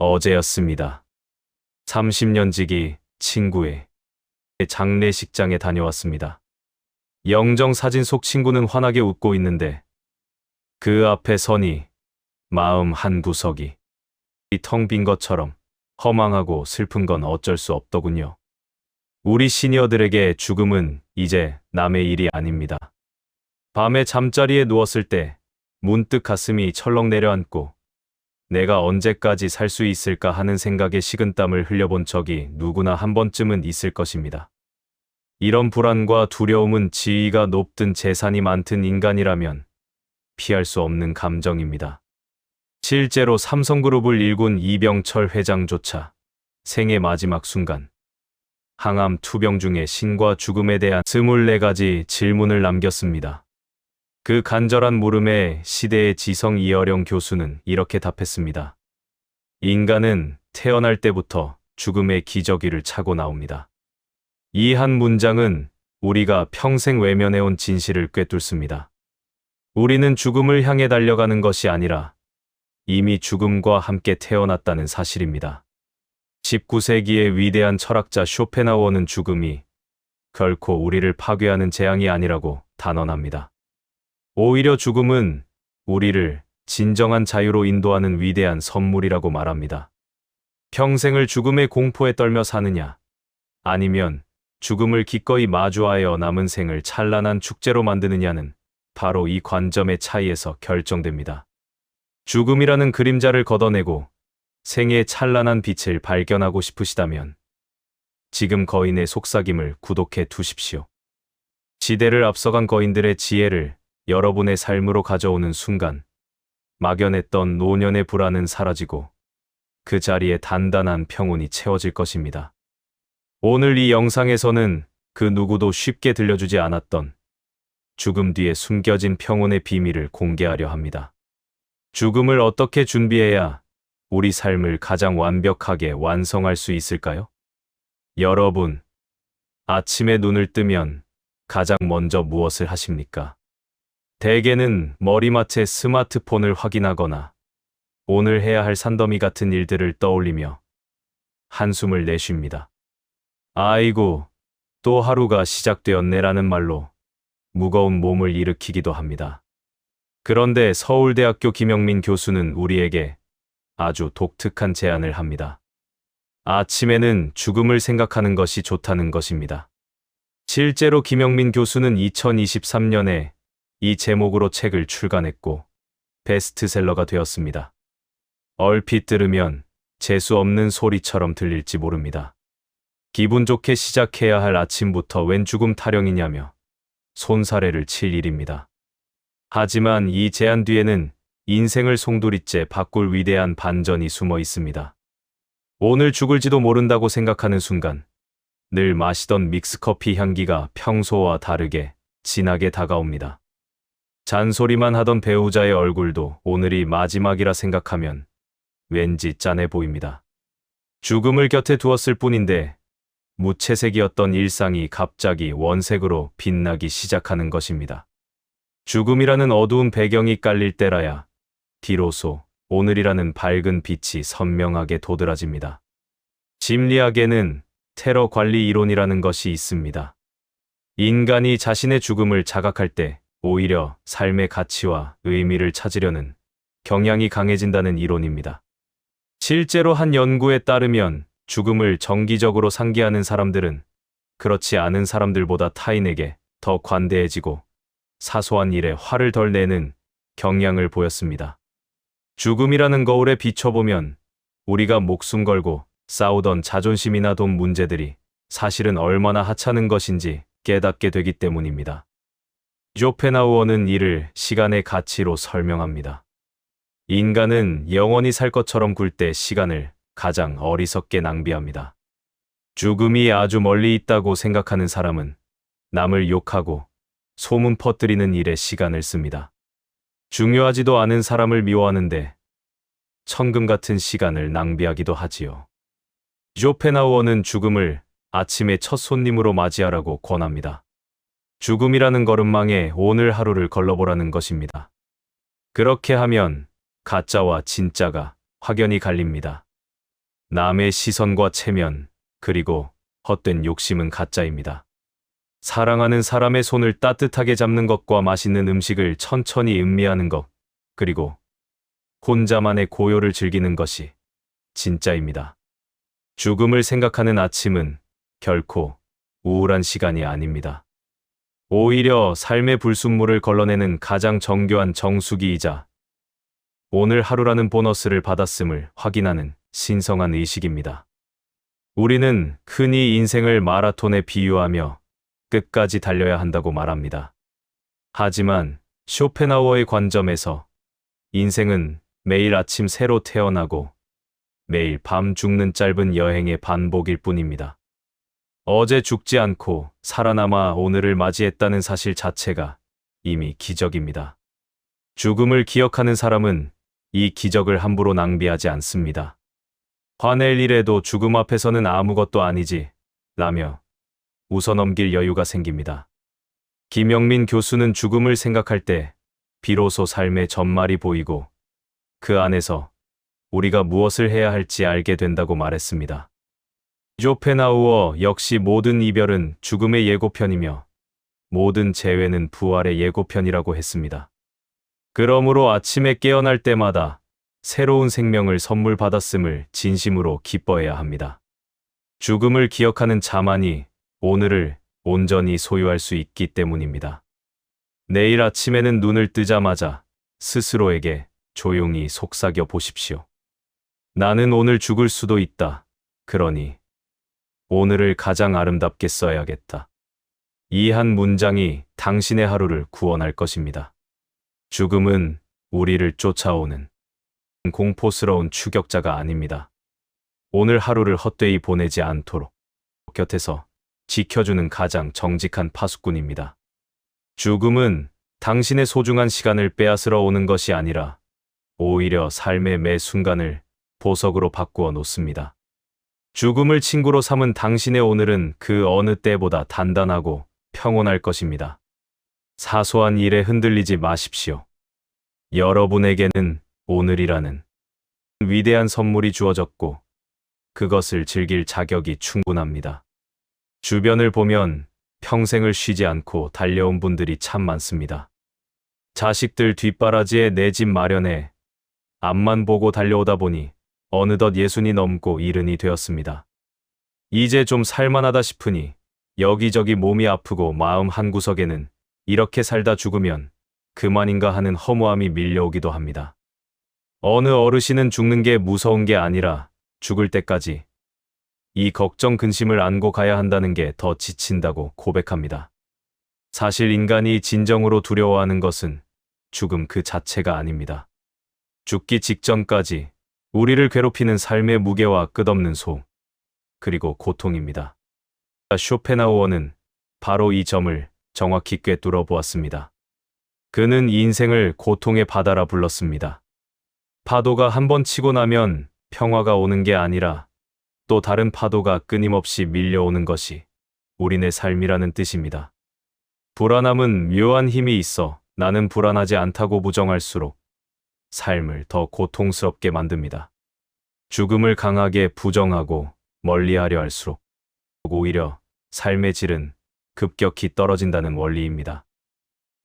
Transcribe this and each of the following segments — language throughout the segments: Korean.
어제였습니다. 30년 지기 친구의 장례식장에 다녀왔습니다. 영정 사진 속 친구는 환하게 웃고 있는데 그 앞에 서니 마음 한 구석이 텅 빈 것처럼 허망하고 슬픈 건 어쩔 수 없더군요. 우리 시니어들에게 죽음은 이제 남의 일이 아닙니다. 밤에 잠자리에 누웠을 때 문득 가슴이 철렁 내려앉고 내가 언제까지 살 수 있을까 하는 생각에 식은땀을 흘려본 적이 누구나 한 번쯤은 있을 것입니다. 이런 불안과 두려움은 지위가 높든 재산이 많든 인간이라면 피할 수 없는 감정입니다. 실제로 삼성그룹을 일군 이병철 회장조차 생애 마지막 순간 항암 투병 중에 신과 죽음에 대한 24가지 질문을 남겼습니다. 그 간절한 물음에 시대의 지성 이어령 교수는 이렇게 답했습니다. 인간은 태어날 때부터 죽음의 기저귀를 차고 나옵니다. 이 한 문장은 우리가 평생 외면해온 진실을 꿰뚫습니다. 우리는 죽음을 향해 달려가는 것이 아니라 이미 죽음과 함께 태어났다는 사실입니다. 19세기의 위대한 철학자 쇼펜하우어는 죽음이 결코 우리를 파괴하는 재앙이 아니라고 단언합니다. 오히려 죽음은 우리를 진정한 자유로 인도하는 위대한 선물이라고 말합니다. 평생을 죽음의 공포에 떨며 사느냐, 아니면 죽음을 기꺼이 마주하여 남은 생을 찬란한 축제로 만드느냐는 바로 이 관점의 차이에서 결정됩니다. 죽음이라는 그림자를 걷어내고 생의 찬란한 빛을 발견하고 싶으시다면 지금 거인의 속삭임을 구독해 두십시오. 시대를 앞서간 거인들의 지혜를 여러분의 삶으로 가져오는 순간 막연했던 노년의 불안은 사라지고 그 자리에 단단한 평온이 채워질 것입니다. 오늘 이 영상에서는 그 누구도 쉽게 들려주지 않았던 죽음 뒤에 숨겨진 평온의 비밀을 공개하려 합니다. 죽음을 어떻게 준비해야 우리 삶을 가장 완벽하게 완성할 수 있을까요? 여러분, 아침에 눈을 뜨면 가장 먼저 무엇을 하십니까? 대개는 머리맡에 스마트폰을 확인하거나 오늘 해야 할 산더미 같은 일들을 떠올리며 한숨을 내쉽니다. 아이고, 또 하루가 시작되었네라는 말로 무거운 몸을 일으키기도 합니다. 그런데 서울대학교 김영민 교수는 우리에게 아주 독특한 제안을 합니다. 아침에는 죽음을 생각하는 것이 좋다는 것입니다. 실제로 김영민 교수는 2023년에 이 제목으로 책을 출간했고 베스트셀러가 되었습니다. 얼핏 들으면 재수 없는 소리처럼 들릴지 모릅니다. 기분 좋게 시작해야 할 아침부터 웬 죽음 타령이냐며 손사래를 칠 일입니다. 하지만 이 제안 뒤에는 인생을 송두리째 바꿀 위대한 반전이 숨어 있습니다. 오늘 죽을지도 모른다고 생각하는 순간 늘 마시던 믹스커피 향기가 평소와 다르게 진하게 다가옵니다. 잔소리만 하던 배우자의 얼굴도 오늘이 마지막이라 생각하면 왠지 짠해 보입니다. 죽음을 곁에 두었을 뿐인데 무채색이었던 일상이 갑자기 원색으로 빛나기 시작하는 것입니다. 죽음이라는 어두운 배경이 깔릴 때라야 비로소 오늘이라는 밝은 빛이 선명하게 도드라집니다. 심리학에는 테러 관리 이론이라는 것이 있습니다. 인간이 자신의 죽음을 자각할 때 오히려 삶의 가치와 의미를 찾으려는 경향이 강해진다는 이론입니다. 실제로 한 연구에 따르면 죽음을 정기적으로 상기하는 사람들은 그렇지 않은 사람들보다 타인에게 더 관대해지고 사소한 일에 화를 덜 내는 경향을 보였습니다. 죽음이라는 거울에 비춰보면 우리가 목숨 걸고 싸우던 자존심이나 돈 문제들이 사실은 얼마나 하찮은 것인지 깨닫게 되기 때문입니다. 쇼펜하우어는 이를 시간의 가치로 설명합니다. 인간은 영원히 살 것처럼 굴 때 시간을 가장 어리석게 낭비합니다. 죽음이 아주 멀리 있다고 생각하는 사람은 남을 욕하고 소문 퍼뜨리는 일에 시간을 씁니다. 중요하지도 않은 사람을 미워하는데 천금 같은 시간을 낭비하기도 하지요. 쇼펜하우어는 죽음을 아침의 첫 손님으로 맞이하라고 권합니다. 죽음이라는 걸음망에 오늘 하루를 걸러보라는 것입니다. 그렇게 하면 가짜와 진짜가 확연히 갈립니다. 남의 시선과 체면, 그리고 헛된 욕심은 가짜입니다. 사랑하는 사람의 손을 따뜻하게 잡는 것과 맛있는 음식을 천천히 음미하는 것, 그리고 혼자만의 고요를 즐기는 것이 진짜입니다. 죽음을 생각하는 아침은 결코 우울한 시간이 아닙니다. 오히려 삶의 불순물을 걸러내는 가장 정교한 정수기이자 오늘 하루라는 보너스를 받았음을 확인하는 신성한 의식입니다. 우리는 흔히 인생을 마라톤에 비유하며 끝까지 달려야 한다고 말합니다. 하지만 쇼펜하우어의 관점에서 인생은 매일 아침 새로 태어나고 매일 밤 죽는 짧은 여행의 반복일 뿐입니다. 어제 죽지 않고 살아남아 오늘을 맞이했다는 사실 자체가 이미 기적입니다. 죽음을 기억하는 사람은 이 기적을 함부로 낭비하지 않습니다. 화낼 일에도 죽음 앞에서는 아무것도 아니지 라며 웃어넘길 여유가 생깁니다. 김영민 교수는 죽음을 생각할 때 비로소 삶의 전말이 보이고 그 안에서 우리가 무엇을 해야 할지 알게 된다고 말했습니다. 쇼펜하우어 역시 모든 이별은 죽음의 예고편이며 모든 재회는 부활의 예고편이라고 했습니다. 그러므로 아침에 깨어날 때마다 새로운 생명을 선물 받았음을 진심으로 기뻐해야 합니다. 죽음을 기억하는 자만이 오늘을 온전히 소유할 수 있기 때문입니다. 내일 아침에는 눈을 뜨자마자 스스로에게 조용히 속삭여 보십시오. 나는 오늘 죽을 수도 있다. 그러니 오늘을 가장 아름답게 써야겠다. 이 한 문장이 당신의 하루를 구원할 것입니다. 죽음은 우리를 쫓아오는 공포스러운 추격자가 아닙니다. 오늘 하루를 헛되이 보내지 않도록 곁에서 지켜주는 가장 정직한 파수꾼입니다. 죽음은 당신의 소중한 시간을 빼앗으러 오는 것이 아니라 오히려 삶의 매 순간을 보석으로 바꾸어 놓습니다. 죽음을 친구로 삼은 당신의 오늘은 그 어느 때보다 단단하고 평온할 것입니다. 사소한 일에 흔들리지 마십시오. 여러분에게는 오늘이라는 위대한 선물이 주어졌고 그것을 즐길 자격이 충분합니다. 주변을 보면 평생을 쉬지 않고 달려온 분들이 참 많습니다. 자식들 뒷바라지에 내 집 마련에 앞만 보고 달려오다 보니 어느덧 60이 넘고 70이 되었습니다. 이제 좀 살만하다 싶으니 여기저기 몸이 아프고 마음 한구석에는 이렇게 살다 죽으면 그만인가 하는 허무함이 밀려오기도 합니다. 어느 어르신은 죽는 게 무서운 게 아니라 죽을 때까지 이 걱정 근심을 안고 가야 한다는 게 더 지친다고 고백합니다. 사실 인간이 진정으로 두려워하는 것은 죽음 그 자체가 아닙니다. 죽기 직전까지 우리를 괴롭히는 삶의 무게와 끝없는 소음, 그리고 고통입니다. 쇼펜하우어는 바로 이 점을 정확히 꿰뚫어 보았습니다. 그는 인생을 고통의 바다라 불렀습니다. 파도가 한 번 치고 나면 평화가 오는 게 아니라 또 다른 파도가 끊임없이 밀려오는 것이 우리네 삶이라는 뜻입니다. 불안함은 묘한 힘이 있어 나는 불안하지 않다고 부정할수록 삶을 더 고통스럽게 만듭니다. 죽음을 강하게 부정하고 멀리하려 할수록 오히려 삶의 질은 급격히 떨어진다는 원리입니다.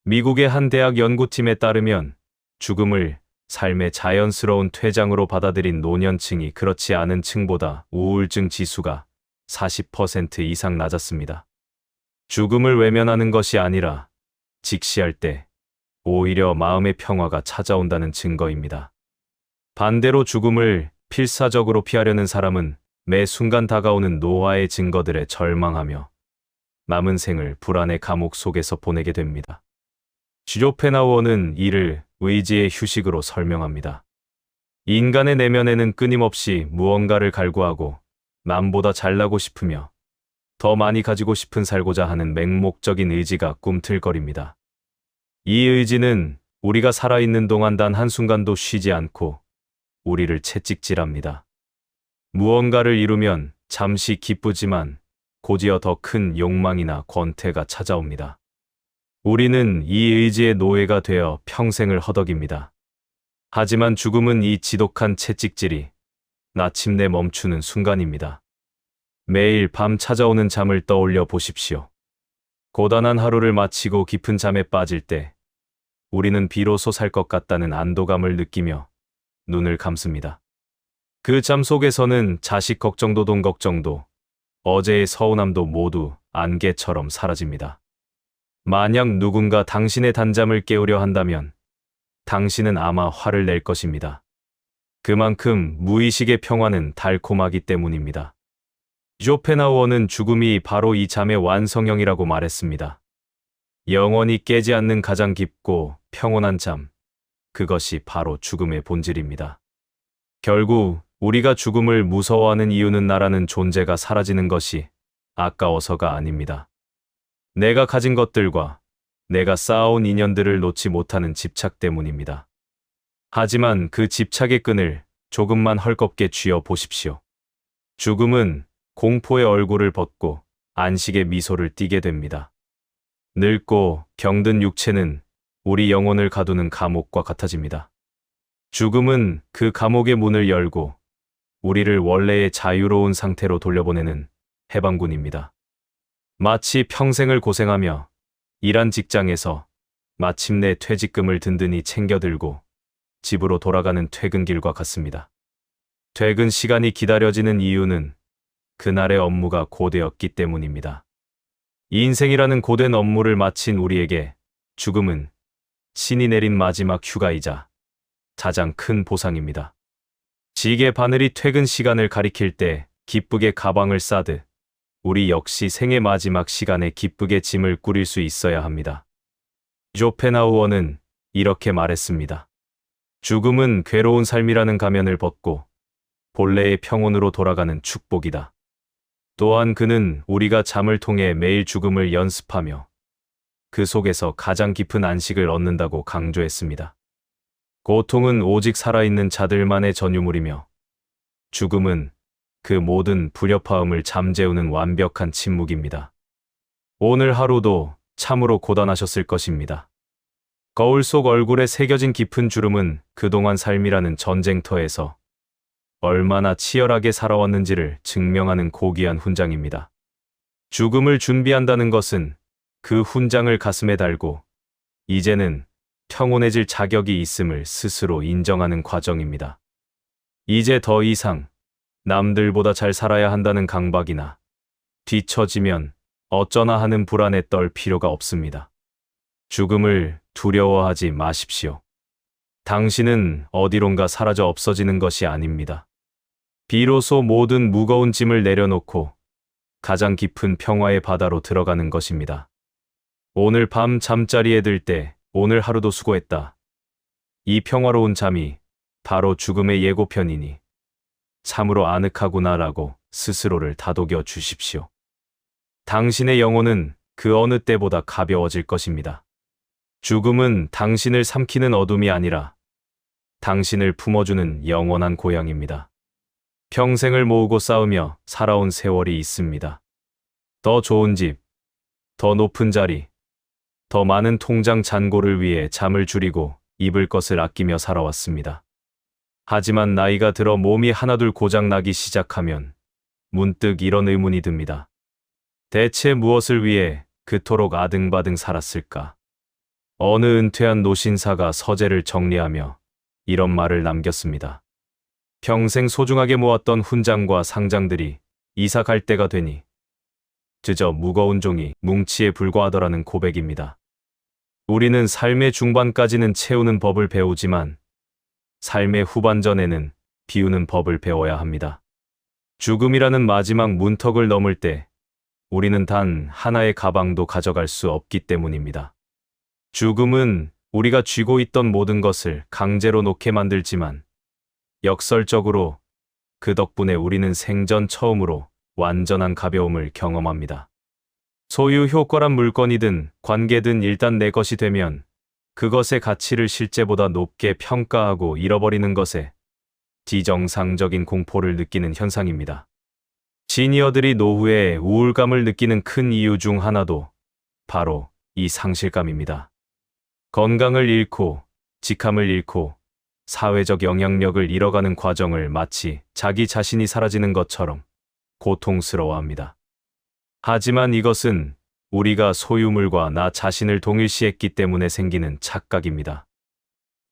미국의 한 대학 연구팀에 따르면 죽음을 삶의 자연스러운 퇴장으로 받아들인 노년층이 그렇지 않은 층보다 우울증 지수가 40% 이상 낮았습니다. 죽음을 외면하는 것이 아니라 직시할 때 오히려 마음의 평화가 찾아온다는 증거입니다. 반대로 죽음을 필사적으로 피하려는 사람은 매 순간 다가오는 노화의 증거들에 절망하며 남은 생을 불안의 감옥 속에서 보내게 됩니다. 쇼펜하우어는 이를 의지의 휴식으로 설명합니다. 인간의 내면에는 끊임없이 무언가를 갈구하고 남보다 잘나고 싶으며 더 많이 가지고 싶은 살고자 하는 맹목적인 의지가 꿈틀거립니다. 이 의지는 우리가 살아있는 동안 단 한순간도 쉬지 않고 우리를 채찍질합니다. 무언가를 이루면 잠시 기쁘지만 곧이어 더 큰 욕망이나 권태가 찾아옵니다. 우리는 이 의지의 노예가 되어 평생을 허덕입니다. 하지만 죽음은 이 지독한 채찍질이 마침내 멈추는 순간입니다. 매일 밤 찾아오는 잠을 떠올려 보십시오. 고단한 하루를 마치고 깊은 잠에 빠질 때 우리는 비로소 살 것 같다는 안도감을 느끼며 눈을 감습니다. 그 잠 속에서는 자식 걱정도 돈 걱정도 어제의 서운함도 모두 안개처럼 사라집니다. 만약 누군가 당신의 단잠을 깨우려 한다면 당신은 아마 화를 낼 것입니다. 그만큼 무의식의 평화는 달콤하기 때문입니다. 쇼펜하우어는 죽음이 바로 이 잠의 완성형이라고 말했습니다. 영원히 깨지 않는 가장 깊고 평온한 잠, 그것이 바로 죽음의 본질입니다. 결국 우리가 죽음을 무서워하는 이유는 나라는 존재가 사라지는 것이 아까워서가 아닙니다. 내가 가진 것들과 내가 쌓아온 인연들을 놓지 못하는 집착 때문입니다. 하지만 그 집착의 끈을 조금만 헐겁게 쥐어 보십시오. 죽음은 공포의 얼굴을 벗고 안식의 미소를 띠게 됩니다. 늙고 병든 육체는 우리 영혼을 가두는 감옥과 같아집니다. 죽음은 그 감옥의 문을 열고 우리를 원래의 자유로운 상태로 돌려보내는 해방군입니다. 마치 평생을 고생하며 일한 직장에서 마침내 퇴직금을 든든히 챙겨들고 집으로 돌아가는 퇴근길과 같습니다. 퇴근 시간이 기다려지는 이유는 그날의 업무가 고되었기 때문입니다. 인생이라는 고된 업무를 마친 우리에게 죽음은 신이 내린 마지막 휴가이자 가장 큰 보상입니다. 지게 바늘이 퇴근 시간을 가리킬 때 기쁘게 가방을 싸듯 우리 역시 생의 마지막 시간에 기쁘게 짐을 꾸릴 수 있어야 합니다. 쇼펜하우어는 이렇게 말했습니다. 죽음은 괴로운 삶이라는 가면을 벗고 본래의 평온으로 돌아가는 축복이다. 또한 그는 우리가 잠을 통해 매일 죽음을 연습하며 그 속에서 가장 깊은 안식을 얻는다고 강조했습니다. 고통은 오직 살아있는 자들만의 전유물이며 죽음은 그 모든 불협화음을 잠재우는 완벽한 침묵입니다. 오늘 하루도 참으로 고단하셨을 것입니다. 거울 속 얼굴에 새겨진 깊은 주름은 그동안 삶이라는 전쟁터에서 얼마나 치열하게 살아왔는지를 증명하는 고귀한 훈장입니다. 죽음을 준비한다는 것은 그 훈장을 가슴에 달고 이제는 평온해질 자격이 있음을 스스로 인정하는 과정입니다. 이제 더 이상 남들보다 잘 살아야 한다는 강박이나 뒤처지면 어쩌나 하는 불안에 떨 필요가 없습니다. 죽음을 두려워하지 마십시오. 당신은 어디론가 사라져 없어지는 것이 아닙니다. 비로소 모든 무거운 짐을 내려놓고 가장 깊은 평화의 바다로 들어가는 것입니다. 오늘 밤 잠자리에 들 때 오늘 하루도 수고했다. 이 평화로운 잠이 바로 죽음의 예고편이니 참으로 아늑하구나라고 스스로를 다독여 주십시오. 당신의 영혼은 그 어느 때보다 가벼워질 것입니다. 죽음은 당신을 삼키는 어둠이 아니라 당신을 품어주는 영원한 고향입니다. 평생을 모으고 싸우며 살아온 세월이 있습니다. 더 좋은 집, 더 높은 자리, 더 많은 통장 잔고를 위해 잠을 줄이고 입을 것을 아끼며 살아왔습니다. 하지만 나이가 들어 몸이 하나둘 고장나기 시작하면 문득 이런 의문이 듭니다. 대체 무엇을 위해 그토록 아등바등 살았을까? 어느 은퇴한 노신사가 서재를 정리하며 이런 말을 남겼습니다. 평생 소중하게 모았던 훈장과 상장들이 이사 갈 때가 되니 그저 무거운 종이 뭉치에 불과하더라는 고백입니다. 우리는 삶의 중반까지는 채우는 법을 배우지만 삶의 후반전에는 비우는 법을 배워야 합니다. 죽음이라는 마지막 문턱을 넘을 때 우리는 단 하나의 가방도 가져갈 수 없기 때문입니다. 죽음은 우리가 쥐고 있던 모든 것을 강제로 놓게 만들지만 역설적으로 그 덕분에 우리는 생전 처음으로 완전한 가벼움을 경험합니다. 소유 효과란 물건이든 관계든 일단 내 것이 되면 그것의 가치를 실제보다 높게 평가하고 잃어버리는 것에 비정상적인 공포를 느끼는 현상입니다. 시니어들이 노후에 우울감을 느끼는 큰 이유 중 하나도 바로 이 상실감입니다. 건강을 잃고 직함을 잃고 사회적 영향력을 잃어가는 과정을 마치 자기 자신이 사라지는 것처럼 고통스러워합니다. 하지만 이것은 우리가 소유물과 나 자신을 동일시했기 때문에 생기는 착각입니다.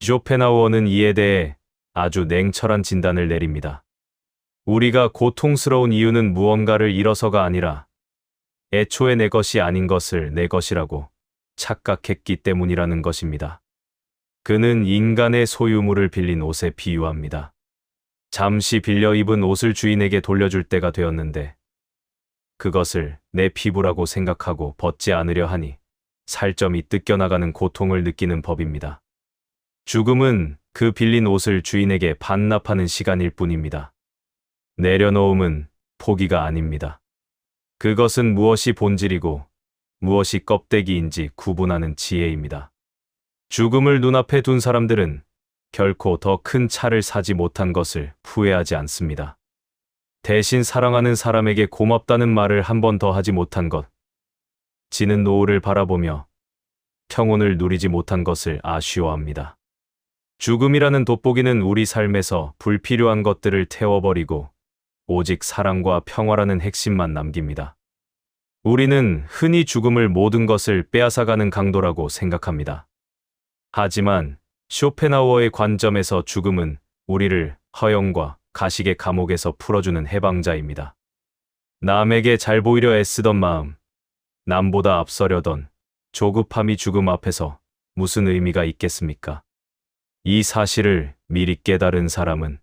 쇼펜하우어는 이에 대해 아주 냉철한 진단을 내립니다. 우리가 고통스러운 이유는 무언가를 잃어서가 아니라 애초에 내 것이 아닌 것을 내 것이라고 착각했기 때문이라는 것입니다. 그는 인간의 소유물을 빌린 옷에 비유합니다. 잠시 빌려 입은 옷을 주인에게 돌려줄 때가 되었는데 그것을 내 피부라고 생각하고 벗지 않으려 하니 살점이 뜯겨나가는 고통을 느끼는 법입니다. 죽음은 그 빌린 옷을 주인에게 반납하는 시간일 뿐입니다. 내려놓음은 포기가 아닙니다. 그것은 무엇이 본질이고 무엇이 껍데기인지 구분하는 지혜입니다. 죽음을 눈앞에 둔 사람들은 결코 더 큰 차를 사지 못한 것을 후회하지 않습니다. 대신 사랑하는 사람에게 고맙다는 말을 한 번 더 하지 못한 것, 지는 노을을 바라보며 평온을 누리지 못한 것을 아쉬워합니다. 죽음이라는 돋보기는 우리 삶에서 불필요한 것들을 태워버리고 오직 사랑과 평화라는 핵심만 남깁니다. 우리는 흔히 죽음을 모든 것을 빼앗아가는 강도라고 생각합니다. 하지만 쇼펜하우어의 관점에서 죽음은 우리를 허영과 가식의 감옥에서 풀어주는 해방자입니다. 남에게 잘 보이려 애쓰던 마음, 남보다 앞서려던 조급함이 죽음 앞에서 무슨 의미가 있겠습니까? 이 사실을 미리 깨달은 사람은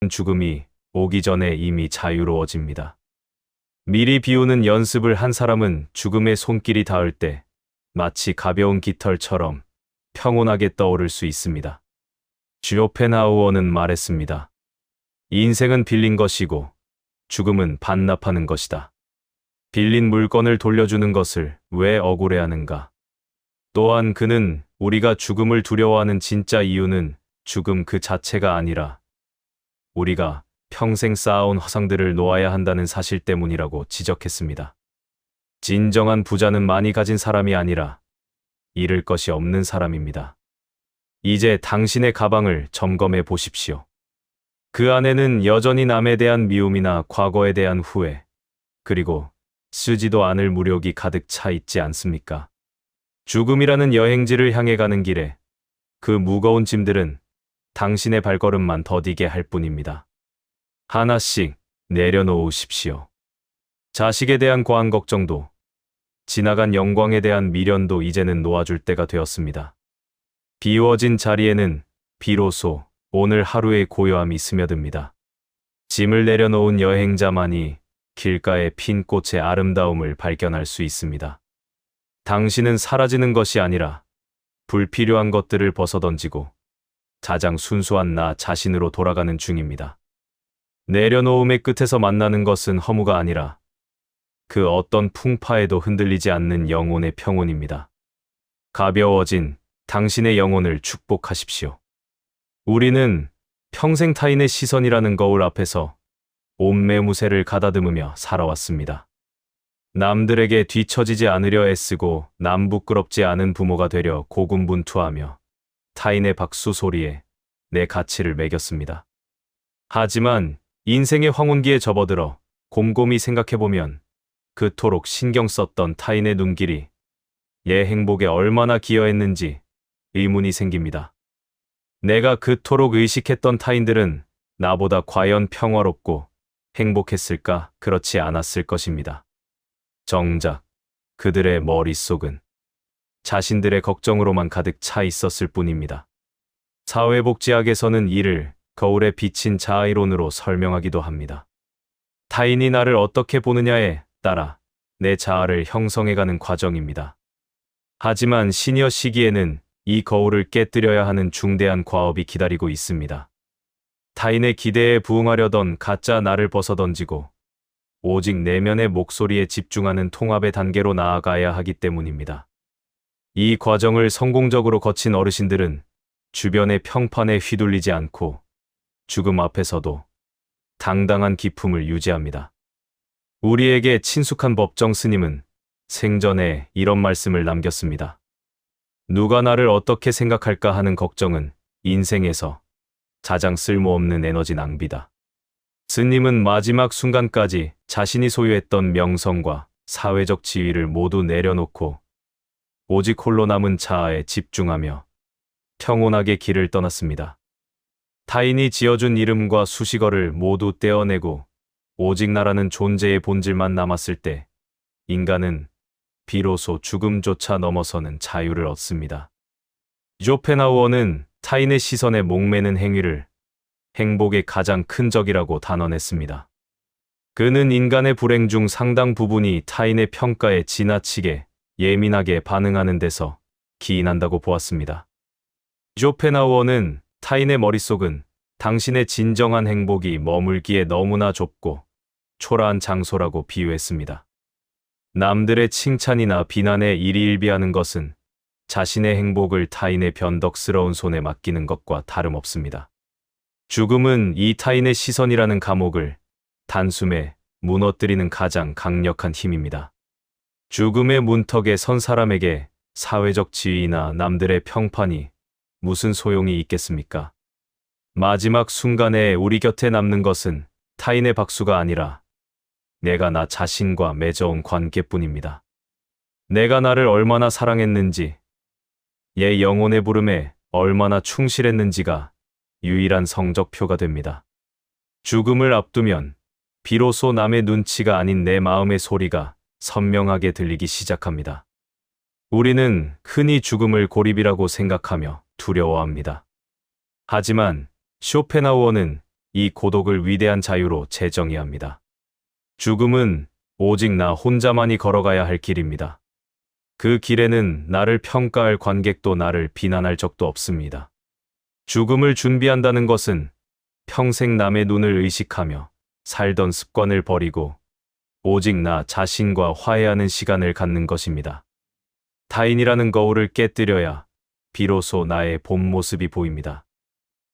죽음이 오기 전에 이미 자유로워집니다. 미리 비우는 연습을 한 사람은 죽음의 손길이 닿을 때 마치 가벼운 깃털처럼 평온하게 떠오를 수 있습니다. 쇼펜하우어는 말했습니다. 인생은 빌린 것이고 죽음은 반납하는 것이다. 빌린 물건을 돌려주는 것을 왜 억울해하는가? 또한 그는 우리가 죽음을 두려워하는 진짜 이유는 죽음 그 자체가 아니라 우리가 평생 쌓아온 화상들을 놓아야 한다는 사실 때문이라고 지적했습니다. 진정한 부자는 많이 가진 사람이 아니라 잃을 것이 없는 사람입니다. 이제 당신의 가방을 점검해 보십시오. 그 안에는 여전히 남에 대한 미움이나 과거에 대한 후회, 그리고 쓰지도 않을 무력이 가득 차 있지 않습니까? 죽음이라는 여행지를 향해 가는 길에 그 무거운 짐들은 당신의 발걸음만 더디게 할 뿐입니다. 하나씩 내려놓으십시오. 자식에 대한 과한 걱정도, 지나간 영광에 대한 미련도 이제는 놓아줄 때가 되었습니다. 비워진 자리에는 비로소 오늘 하루의 고요함이 스며듭니다. 짐을 내려놓은 여행자만이 길가의 핀 꽃의 아름다움을 발견할 수 있습니다. 당신은 사라지는 것이 아니라 불필요한 것들을 벗어던지고 가장 순수한 나 자신으로 돌아가는 중입니다. 내려놓음의 끝에서 만나는 것은 허무가 아니라 그 어떤 풍파에도 흔들리지 않는 영혼의 평온입니다. 가벼워진 당신의 영혼을 축복하십시오. 우리는 평생 타인의 시선이라는 거울 앞에서 옷매무새를 가다듬으며 살아왔습니다. 남들에게 뒤처지지 않으려 애쓰고 남 부끄럽지 않은 부모가 되려 고군분투하며 타인의 박수 소리에 내 가치를 매겼습니다. 하지만 인생의 황혼기에 접어들어 곰곰이 생각해보면 그토록 신경 썼던 타인의 눈길이 얘 행복에 얼마나 기여했는지 의문이 생깁니다. 내가 그토록 의식했던 타인들은 나보다 과연 평화롭고 행복했을까? 그렇지 않았을 것입니다. 정작 그들의 머릿속은 자신들의 걱정으로만 가득 차 있었을 뿐입니다. 사회복지학에서는 이를 거울에 비친 자아이론으로 설명하기도 합니다. 타인이 나를 어떻게 보느냐에 따라 내 자아를 형성해가는 과정입니다. 하지만 시니어 시기에는 이 거울을 깨뜨려야 하는 중대한 과업이 기다리고 있습니다. 타인의 기대에 부응하려던 가짜 나를 벗어던지고 오직 내면의 목소리에 집중하는 통합의 단계로 나아가야 하기 때문입니다. 이 과정을 성공적으로 거친 어르신들은 주변의 평판에 휘둘리지 않고 죽음 앞에서도 당당한 기품을 유지합니다. 우리에게 친숙한 법정 스님은 생전에 이런 말씀을 남겼습니다. 누가 나를 어떻게 생각할까 하는 걱정은 인생에서 가장 쓸모없는 에너지 낭비다. 스님은 마지막 순간까지 자신이 소유했던 명성과 사회적 지위를 모두 내려놓고 오직 홀로 남은 자아에 집중하며 평온하게 길을 떠났습니다. 타인이 지어준 이름과 수식어를 모두 떼어내고 오직 나라는 존재의 본질만 남았을 때 인간은 비로소 죽음조차 넘어서는 자유를 얻습니다. 쇼펜하우어는 타인의 시선에 목매는 행위를 행복의 가장 큰 적이라고 단언했습니다. 그는 인간의 불행 중 상당 부분이 타인의 평가에 지나치게 예민하게 반응하는 데서 기인한다고 보았습니다. 쇼펜하우어는 타인의 머릿속은 당신의 진정한 행복이 머물기에 너무나 좁고 초라한 장소라고 비유했습니다. 남들의 칭찬이나 비난에 일희일비하는 것은 자신의 행복을 타인의 변덕스러운 손에 맡기는 것과 다름없습니다. 죽음은 이 타인의 시선이라는 감옥을 단숨에 무너뜨리는 가장 강력한 힘입니다. 죽음의 문턱에 선 사람에게 사회적 지위나 남들의 평판이 무슨 소용이 있겠습니까? 마지막 순간에 우리 곁에 남는 것은 타인의 박수가 아니라 내가 나 자신과 맺어온 관계뿐입니다. 내가 나를 얼마나 사랑했는지, 얘 영혼의 부름에 얼마나 충실했는지가 유일한 성적표가 됩니다. 죽음을 앞두면 비로소 남의 눈치가 아닌 내 마음의 소리가 선명하게 들리기 시작합니다. 우리는 흔히 죽음을 고립이라고 생각하며 두려워합니다. 하지만 쇼펜하우어는 이 고독을 위대한 자유로 재정의합니다. 죽음은 오직 나 혼자만이 걸어가야 할 길입니다. 그 길에는 나를 평가할 관객도 나를 비난할 적도 없습니다. 죽음을 준비한다는 것은 평생 남의 눈을 의식하며 살던 습관을 버리고 오직 나 자신과 화해하는 시간을 갖는 것입니다. 타인이라는 거울을 깨뜨려야 비로소 나의 본 모습이 보입니다.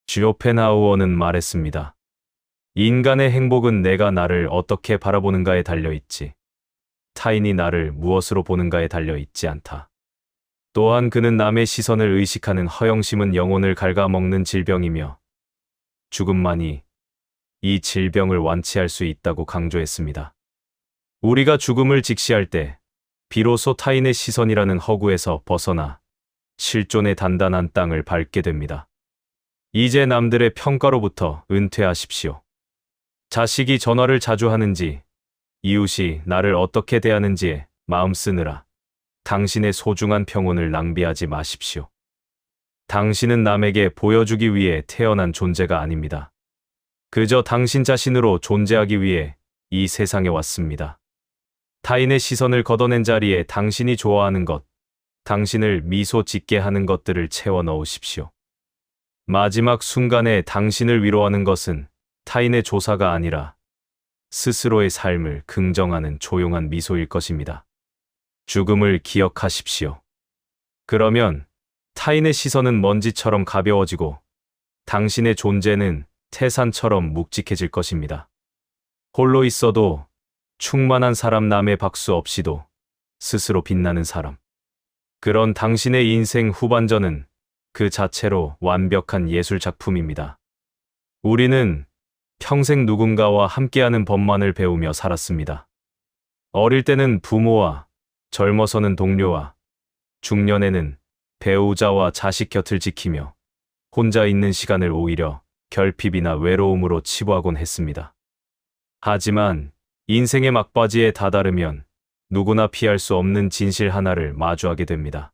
쇼펜하우어는 말했습니다. 인간의 행복은 내가 나를 어떻게 바라보는가에 달려있지, 타인이 나를 무엇으로 보는가에 달려있지 않다. 또한 그는 남의 시선을 의식하는 허영심은 영혼을 갉아먹는 질병이며 죽음만이 이 질병을 완치할 수 있다고 강조했습니다. 우리가 죽음을 직시할 때 비로소 타인의 시선이라는 허구에서 벗어나 실존의 단단한 땅을 밟게 됩니다. 이제 남들의 평가로부터 은퇴하십시오. 자식이 전화를 자주 하는지, 이웃이 나를 어떻게 대하는지에 마음 쓰느라 당신의 소중한 평온을 낭비하지 마십시오. 당신은 남에게 보여주기 위해 태어난 존재가 아닙니다. 그저 당신 자신으로 존재하기 위해 이 세상에 왔습니다. 타인의 시선을 걷어낸 자리에 당신이 좋아하는 것, 당신을 미소 짓게 하는 것들을 채워 넣으십시오. 마지막 순간에 당신을 위로하는 것은 타인의 조사가 아니라 스스로의 삶을 긍정하는 조용한 미소일 것입니다. 죽음을 기억하십시오. 그러면 타인의 시선은 먼지처럼 가벼워지고 당신의 존재는 태산처럼 묵직해질 것입니다. 홀로 있어도 충만한 사람, 남의 박수 없이도 스스로 빛나는 사람. 그런 당신의 인생 후반전은 그 자체로 완벽한 예술 작품입니다. 우리는 평생 누군가와 함께하는 법만을 배우며 살았습니다. 어릴 때는 부모와, 젊어서는 동료와, 중년에는 배우자와 자식 곁을 지키며 혼자 있는 시간을 오히려 결핍이나 외로움으로 치부하곤 했습니다. 하지만 인생의 막바지에 다다르면 누구나 피할 수 없는 진실 하나를 마주하게 됩니다.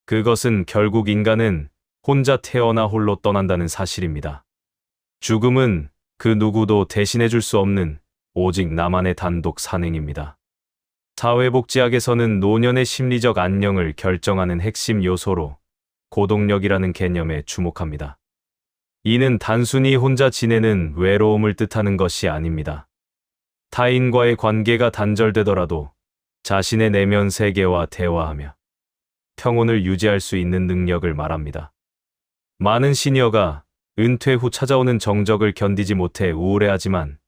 그것은 결국 인간은 혼자 태어나 홀로 떠난다는 사실입니다. 죽음은 그 누구도 대신해 줄 수 없는 오직 나만의 단독 산행입니다. 사회복지학에서는 노년의 심리적 안녕을 결정하는 핵심 요소로 고독력이라는 개념에 주목합니다. 이는 단순히 혼자 지내는 외로움을 뜻하는 것이 아닙니다. 타인과의 관계가 단절되더라도 자신의 내면 세계와 대화하며 평온을 유지할 수 있는 능력을 말합니다. 많은 시니어가 은퇴 후 찾아오는 정적을 견디지 못해 우울해하지만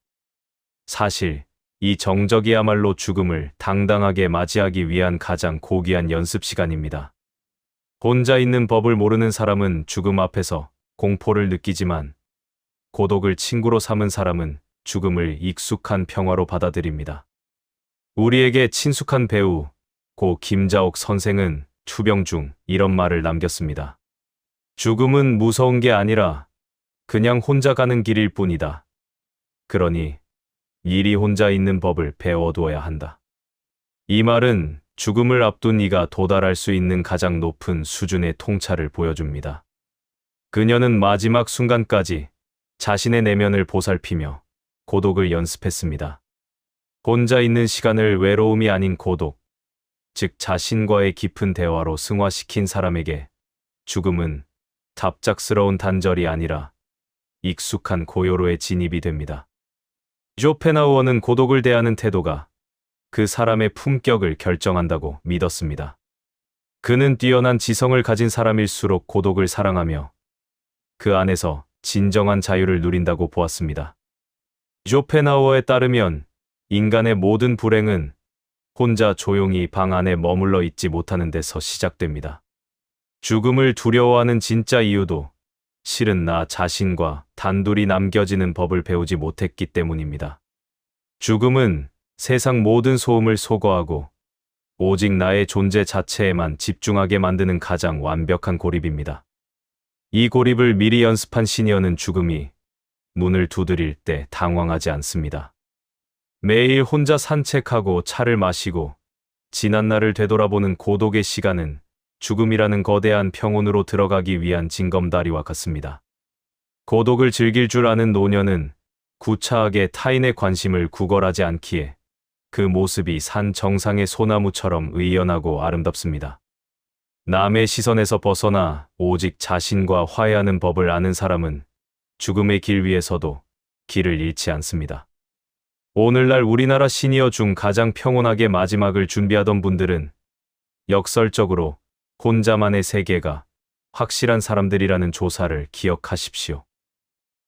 사실 이 정적이야말로 죽음을 당당하게 맞이하기 위한 가장 고귀한 연습 시간입니다. 혼자 있는 법을 모르는 사람은 죽음 앞에서 공포를 느끼지만 고독을 친구로 삼은 사람은 죽음을 익숙한 평화로 받아들입니다. 우리에게 친숙한 배우 고 김자옥 선생은 추병 중 이런 말을 남겼습니다. 죽음은 무서운 게 아니라 그냥 혼자 가는 길일 뿐이다. 그러니 이리 혼자 있는 법을 배워두어야 한다. 이 말은 죽음을 앞둔 이가 도달할 수 있는 가장 높은 수준의 통찰을 보여줍니다. 그녀는 마지막 순간까지 자신의 내면을 보살피며 고독을 연습했습니다. 혼자 있는 시간을 외로움이 아닌 고독, 즉 자신과의 깊은 대화로 승화시킨 사람에게 죽음은 갑작스러운 단절이 아니라 익숙한 고요로의 진입이 됩니다. 쇼펜하우어는 고독을 대하는 태도가 그 사람의 품격을 결정한다고 믿었습니다. 그는 뛰어난 지성을 가진 사람일수록 고독을 사랑하며 그 안에서 진정한 자유를 누린다고 보았습니다. 쇼펜하우어에 따르면 인간의 모든 불행은 혼자 조용히 방 안에 머물러 있지 못하는 데서 시작됩니다. 죽음을 두려워하는 진짜 이유도 실은 나 자신과 단둘이 남겨지는 법을 배우지 못했기 때문입니다. 죽음은 세상 모든 소음을 소거하고 오직 나의 존재 자체에만 집중하게 만드는 가장 완벽한 고립입니다. 이 고립을 미리 연습한 시니어는 죽음이 문을 두드릴 때 당황하지 않습니다. 매일 혼자 산책하고 차를 마시고 지난 날을 되돌아보는 고독의 시간은 죽음이라는 거대한 평온으로 들어가기 위한 징검다리와 같습니다. 고독을 즐길 줄 아는 노년은 구차하게 타인의 관심을 구걸하지 않기에 그 모습이 산 정상의 소나무처럼 의연하고 아름답습니다. 남의 시선에서 벗어나 오직 자신과 화해하는 법을 아는 사람은 죽음의 길 위에서도 길을 잃지 않습니다. 오늘날 우리나라 시니어 중 가장 평온하게 마지막을 준비하던 분들은 역설적으로 혼자만의 세계가 확실한 사람들이라는 조사를 기억하십시오.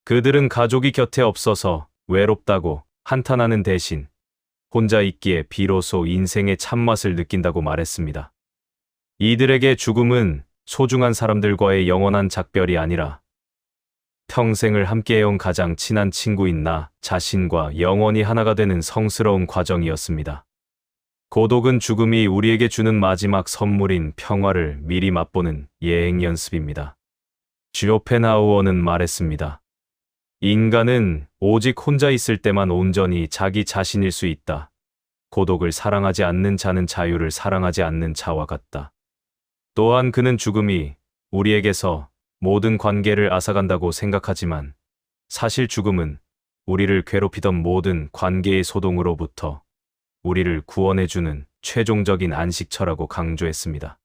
그들은 가족이 곁에 없어서 외롭다고 한탄하는 대신 혼자 있기에 비로소 인생의 참맛을 느낀다고 말했습니다. 이들에게 죽음은 소중한 사람들과의 영원한 작별이 아니라 평생을 함께해온 가장 친한 친구인 나 자신과 영원히 하나가 되는 성스러운 과정이었습니다. 고독은 죽음이 우리에게 주는 마지막 선물인 평화를 미리 맛보는 예행 연습입니다. 쇼펜하우어는 말했습니다. 인간은 오직 혼자 있을 때만 온전히 자기 자신일 수 있다. 고독을 사랑하지 않는 자는 자유를 사랑하지 않는 자와 같다. 또한 그는 죽음이 우리에게서 모든 관계를 앗아간다고 생각하지만 사실 죽음은 우리를 괴롭히던 모든 관계의 소동으로부터 우리를 구원해주는 최종적인 안식처라고 강조했습니다.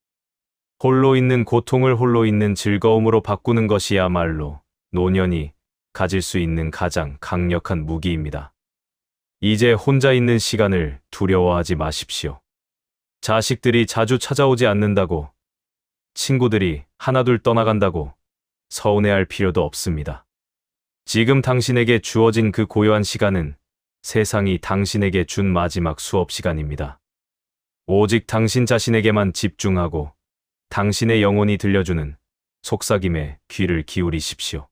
홀로 있는 고통을 홀로 있는 즐거움으로 바꾸는 것이야말로 노년이 가질 수 있는 가장 강력한 무기입니다. 이제 혼자 있는 시간을 두려워하지 마십시오. 자식들이 자주 찾아오지 않는다고, 친구들이 하나둘 떠나간다고 서운해할 필요도 없습니다. 지금 당신에게 주어진 그 고요한 시간은 세상이 당신에게 준 마지막 수업 시간입니다. 오직 당신 자신에게만 집중하고 당신의 영혼이 들려주는 속삭임에 귀를 기울이십시오.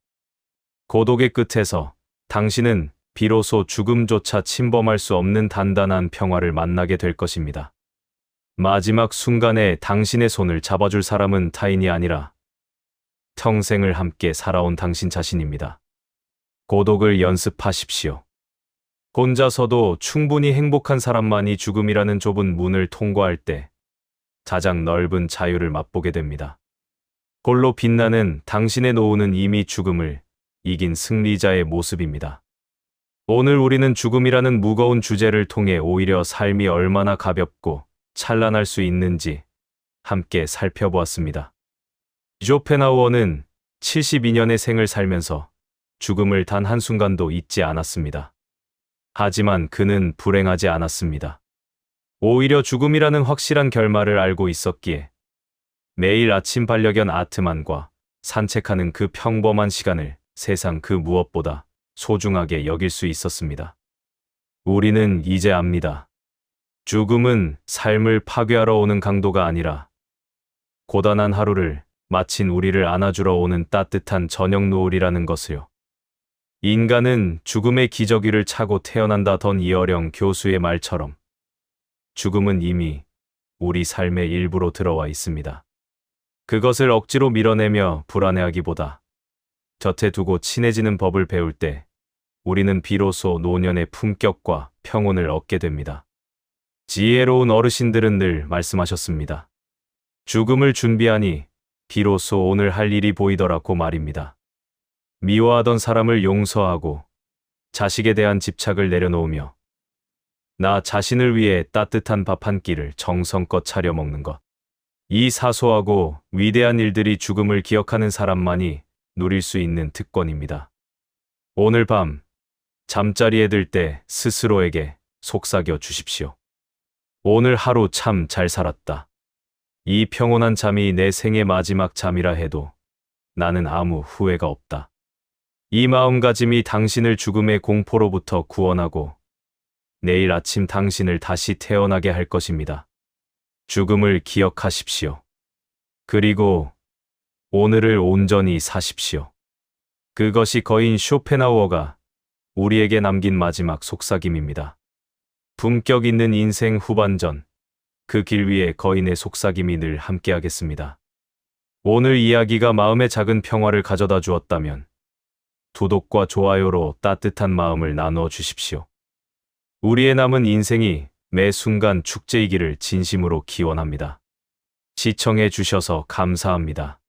고독의 끝에서 당신은 비로소 죽음조차 침범할 수 없는 단단한 평화를 만나게 될 것입니다. 마지막 순간에 당신의 손을 잡아줄 사람은 타인이 아니라 평생을 함께 살아온 당신 자신입니다. 고독을 연습하십시오. 혼자서도 충분히 행복한 사람만이 죽음이라는 좁은 문을 통과할 때 가장 넓은 자유를 맛보게 됩니다. 홀로 빛나는 당신의 노후는 이미 죽음을 이긴 승리자의 모습입니다. 오늘 우리는 죽음이라는 무거운 주제를 통해 오히려 삶이 얼마나 가볍고 찬란할 수 있는지 함께 살펴보았습니다. 쇼펜하우어는 72년의 생을 살면서 죽음을 단 한순간도 잊지 않았습니다. 하지만 그는 불행하지 않았습니다. 오히려 죽음이라는 확실한 결말을 알고 있었기에 매일 아침 반려견 아트만과 산책하는 그 평범한 시간을 세상 그 무엇보다 소중하게 여길 수 있었습니다. 우리는 이제 압니다. 죽음은 삶을 파괴하러 오는 강도가 아니라 고단한 하루를 마친 우리를 안아주러 오는 따뜻한 저녁 노을이라는 것을요. 인간은 죽음의 기저귀를 차고 태어난다던 이어령 교수의 말처럼 죽음은 이미 우리 삶의 일부로 들어와 있습니다. 그것을 억지로 밀어내며 불안해하기보다 곁에 두고 친해지는 법을 배울 때 우리는 비로소 노년의 품격과 평온을 얻게 됩니다. 지혜로운 어르신들은 늘 말씀하셨습니다. 죽음을 준비하니 비로소 오늘 할 일이 보이더라고 말입니다. 미워하던 사람을 용서하고 자식에 대한 집착을 내려놓으며 나 자신을 위해 따뜻한 밥 한 끼를 정성껏 차려 먹는 것. 이 사소하고 위대한 일들이 죽음을 기억하는 사람만이 누릴 수 있는 특권입니다. 오늘 밤 잠자리에 들 때 스스로에게 속삭여 주십시오. 오늘 하루 참 잘 살았다. 이 평온한 잠이 내 생의 마지막 잠이라 해도 나는 아무 후회가 없다. 이 마음가짐이 당신을 죽음의 공포로부터 구원하고 내일 아침 당신을 다시 태어나게 할 것입니다. 죽음을 기억하십시오. 그리고 오늘을 온전히 사십시오. 그것이 거인 쇼펜하우어가 우리에게 남긴 마지막 속삭임입니다. 품격 있는 인생 후반전, 그 길 위에 거인의 속삭임이 늘 함께하겠습니다. 오늘 이야기가 마음의 작은 평화를 가져다 주었다면 구독과 좋아요로 따뜻한 마음을 나누어 주십시오. 우리의 남은 인생이 매 순간 축제이기를 진심으로 기원합니다. 시청해 주셔서 감사합니다.